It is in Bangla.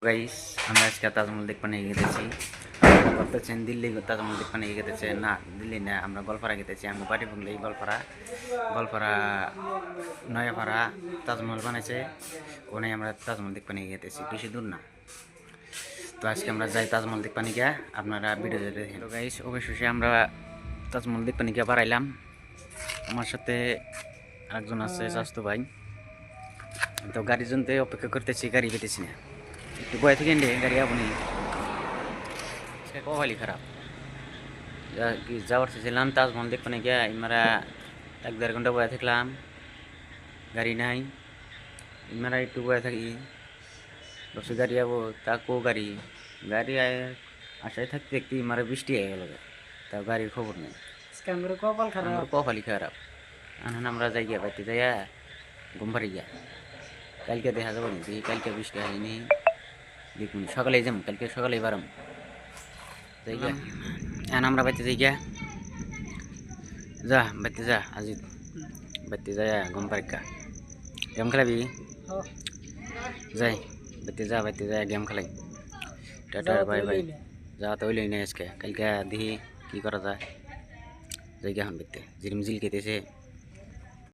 গাইস আমরা আজকে তাজমহল দেখতে নিয়ে গেতেছি। ভাবতেছেন দিল্লি তাজমহল দেখতে নিয়ে গেতেছে না, দিল্লি না, আমরা গোলপাড়া গেতেছি। আমি বাড়ি বললেই গোলপাড়া নয়াপাড়া তাজমহল বানাইছে, ওখানে আমরা তাজমহল দেখতে নিয়ে গেতেছি, বেশি দূর না। তো আজকে আমরা যাই তাজমহল দেখতে নিয়ে, আপনারা ভিডিও দেখেন। তো গাইস অবশেষে আমরা তাজমহল দেখতে নিয়ে বাড়াইলাম। আমার সাথে আরেকজন আছে স্বাস্থ্য ভাই। তো গাড়ির জন্য অপেক্ষা করতেছি, গাড়ি পেতেছি না। একটু বয়ে থেকে গাড়ি আপনি কপালি খারাপ। যাওয়ার চেয়েছিলাম তাজমহল দেখতে গিয়া, ইমারা 1-1.5 ঘন্টা বয়ে থাকলাম, গাড়ি নাই। ইমারা একটু বয়ে থাকি, বসে গাড়ি যাবো, তা গাড়ি গাড়ি আশায় থাকতে দেখতে ইমারা বৃষ্টি হয়ে গেল, তাও গাড়ির খবর নেই। কপালি খারাপ। এখন আমরা যাই গিয়া বাড়িতে যাইয়া ঘুম পাড়ি গিয়া, কালকে দেখা যাবো নাকি, কালকে বৃষ্টি হয়নি, দেখুন সকালে যাম, কালকে সকালে বারাম যাই গিয়া। এখন আমরা বাড়িতে যাই গিয়া, যা বাড়িতে যা আজি বাড়িতে যায় ঘুম পাড়ি গেম খেলাবি, যাই বাড়িতে যা, বাড়িতে যায় গেম খেলাই। Tata bye bye. যা তো হইলই না আজকে, কালকে দেখি কি করা যায়। যাই গিয়া এখন বাড়িতে, ঝিরিমঝিল খেতেছে।